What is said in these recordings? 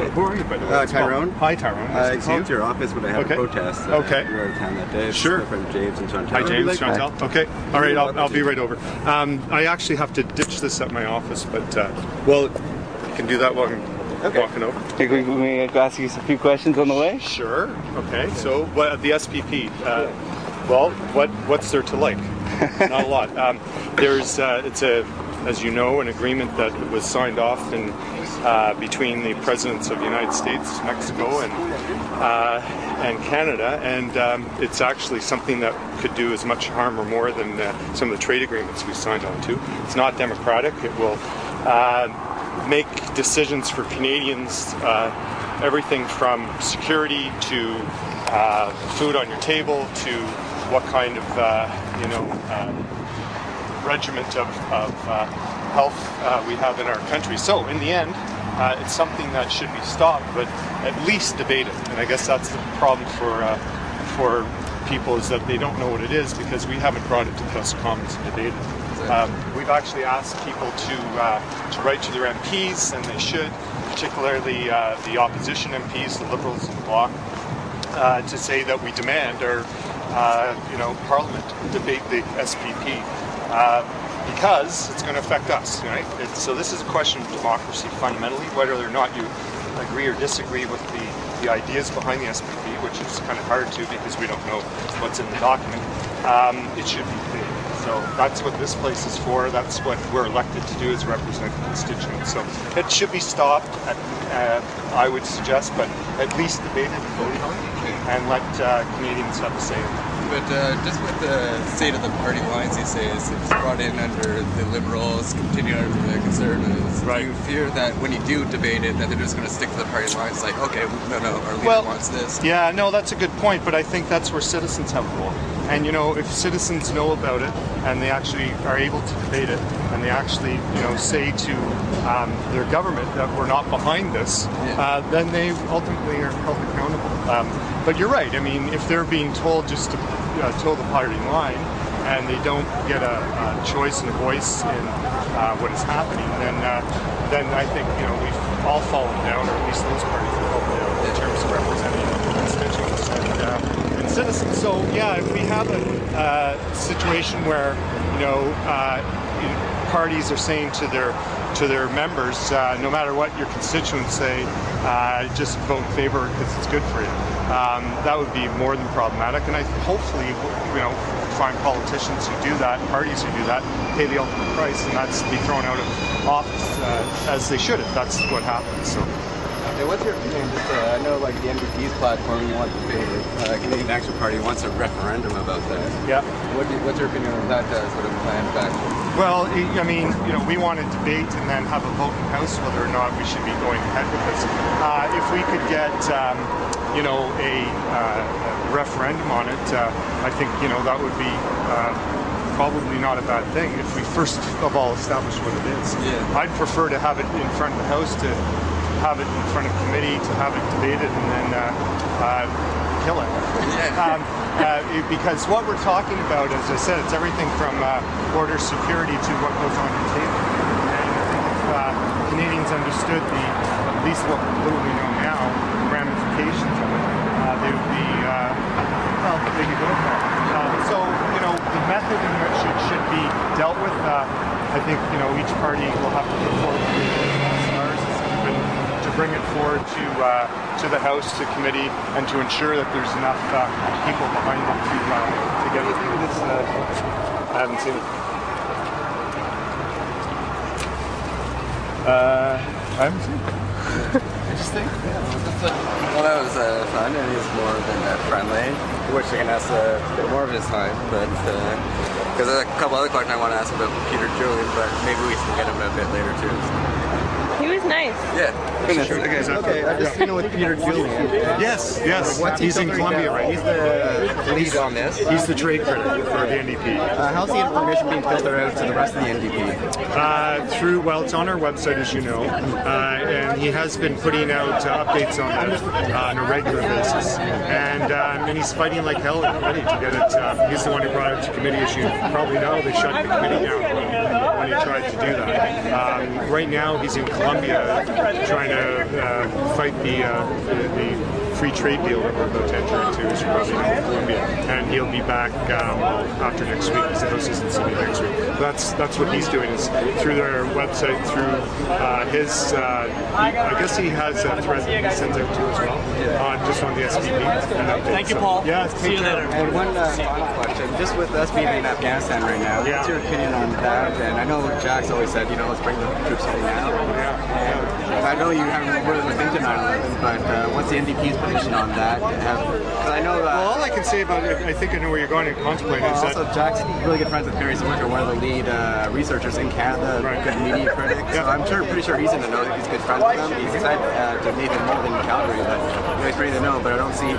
Who are you, by the way? Tyrone. Hi, Tyrone. I called your office when I had a protest. Okay. We were out of town that day. Sure. My friend James and Chantal. Hi, James, Chantal. Okay. All right, I'll be right over. I actually have to ditch this at my office, but, well, you can do that while I'm walking over. Can we ask you a few questions on the way? Sure. Okay. So, the SPP, well, what's there to like? Not a lot. There's, it's as you know, an agreement that was signed off between the presidents of the United States, Mexico, and Canada, and it's actually something that could do as much harm or more than some of the trade agreements we signed on to. It's not democratic. It will make decisions for Canadians, everything from security to food on your table to what kind of regiment of health we have in our country. So in the end, it's something that should be stopped, but at least debated. And I guess that's the problem for people, is that they don't know what it is because we haven't brought it to the House of Commons and debated. We've actually asked people to write to their MPs, and they should, particularly the opposition MPs, the Liberals and the Bloc, to say that we demand our Parliament debate the SPP. Because it's going to affect us, right? So this is a question of democracy fundamentally, whether or not you agree or disagree with the ideas behind the SPP, which is kind of hard to because we don't know what's in the document. It should be debated. So that's what this place is for. That's what we're elected to do, is represent constituents. So it should be stopped, I would suggest, but at least debated and voted on, and let Canadians have a say in it. But just with the state of the party lines, you say, it's brought in under the Liberals, continued under the Conservatives. Right. Do you fear that when you do debate it, that they're just going to stick to the party lines, like, okay, no, our leader wants this? Yeah, no, that's a good point, but I think that's where citizens have a role. And, if citizens know about it, and they actually are able to debate it, and they actually, say to their government that we're not behind this, then they ultimately are held accountable. But you're right. I mean, if they're being told just to toe the party line, and they don't get a choice and a voice in what is happening, then I think we've all fallen down, or at least those parties have fallen down in terms of representing constituents and citizens. So yeah, if we have a situation where parties are saying to their members, no matter what your constituents say, just vote in favor because it's good for you. That would be more than problematic, and I hopefully find politicians who do that, parties who do that, pay the ultimate price, and that's be thrown out of office as they should if that's what happens. So. What's your opinion? I know, like the NDP's platform, Canadian Action Party wants a referendum about that. Yeah. What's your opinion on that sort of plan back? Well, I mean, we want to debate and then have a vote in the House whether or not we should be going ahead with this. If we could get, a referendum on it, I think that would be probably not a bad thing if we first of all establish what it is. Yeah. I'd prefer to have it in front of the House, to have it in front of committee, to have it debated, and then kill it. Because what we're talking about, as I said, it's everything from border security to what goes on your table. And I think if Canadians understood at least what little we know now, the ramifications of it, they would be, they could go for it. So, the method in which it should be dealt with, I think, each party will have to put forward to bring it forward to the House, to committee, and to ensure that there's enough people behind it to get it. I haven't seen it. I haven't seen it. Interesting. Well, that was fun, and he was more than friendly. I wish I could ask a bit more of his time, but because there's a couple other questions I want to ask about Peter Julian, but maybe we can get him a bit later too. He was nice. Yeah. Okay, I just with Peter Julian. Yes. He's in Columbia, right? He's the lead on this. He's the trade critic for the NDP. How's the information being filtered out to the rest of the NDP? It's on our website, as you know, and he has been putting out updates on it on a regular basis, and he's fighting like hell already to get it. He's the one who brought it to committee, as you probably know. They shut the committee down when he tried to do that. Right now, he's in Columbia. trying to fight the free trade deal that we're about to enter into is probably in Colombia, and he'll be back after next week. He's supposed to see me next week. That's what he's doing, is through their website, through his. I guess he has a thread that he sends out to as well, just on the SPP. Thank you, Paul. Yeah, see you later. And one final question, just with us being in Afghanistan right now, what's your opinion on that? And I know Jack's always said, let's bring the troops home now. I know you haven't really looked into 9/11, but what's the NDP's position on that? Because I know well, all I can say about it, I think I know where you're going to contemplate is that... Also, Jack's really good friends with Barry Zwicker, one of the lead researchers in Canada, good media critic. So I'm pretty sure he's in the know that he's good friends with them. He's said to Nathan Moulton in Calgary that you guys ready to know, but I don't see you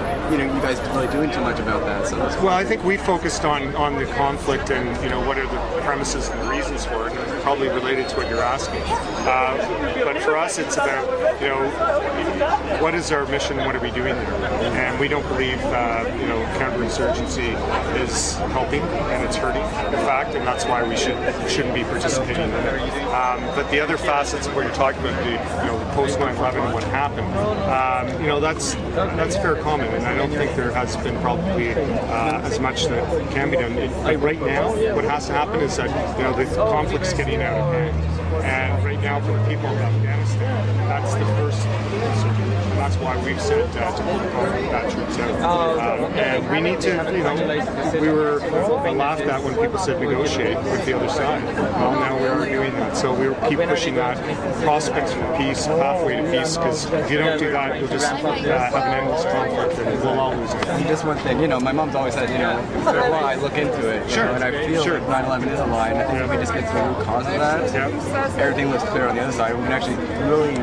guys really doing too much about that. So well, I think we focused on the conflict and what are the premises and the reasons for it, and it's probably related to what you're asking. But for us, it's about what is our mission, what are we doing there, and we don't believe counterinsurgency is helping, and it's hurting, in fact, and that's why we shouldn't be participating in it. But the other facets of what you're talking about, the post 9/11 and what happened, that's fair comment, and I don't think there has been probably as much that can be done. Right now, what has to happen is that the conflict's getting out of hand, and right now for the people of Afghanistan, that's the first concern. And that's why we've said to pull that troops out. And we need to, we were laughed at when people said negotiate with the other side. Well, now we are doing that. So we'll keep pushing that prospects for peace, pathway to peace, because if you don't do that, you'll just have an endless conflict and we'll all lose it. And just one thing, my mom's always said, if there's a lie, look into it. And I feel like 9/11 is a lie, and I think if we just get to the root cause of that, everything looks clear on the other side. We can actually really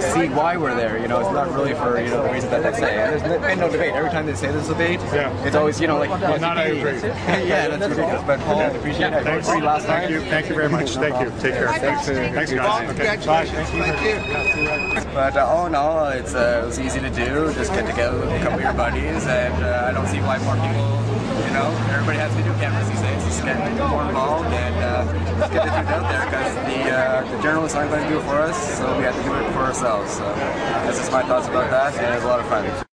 see why we're there. It's not really for the reason that they say. And there's been no debate. Every time they say there's a debate, it's always like not I agree. Yeah, that's ridiculous. But Paul, appreciate it. Thanks. Last time. Thank you very much. Thank you. Take care. Thanks guys. Okay. Bye. Thank you. But all in all, it was easy to do. Just get together with a couple of your buddies, and I don't see why more people. Everybody has video cameras these days. Just get more involved and just get the truth out there, because the journalists aren't going to do it for us, so we have to do it for ourselves. So that's just my thoughts about that, and it was a lot of fun.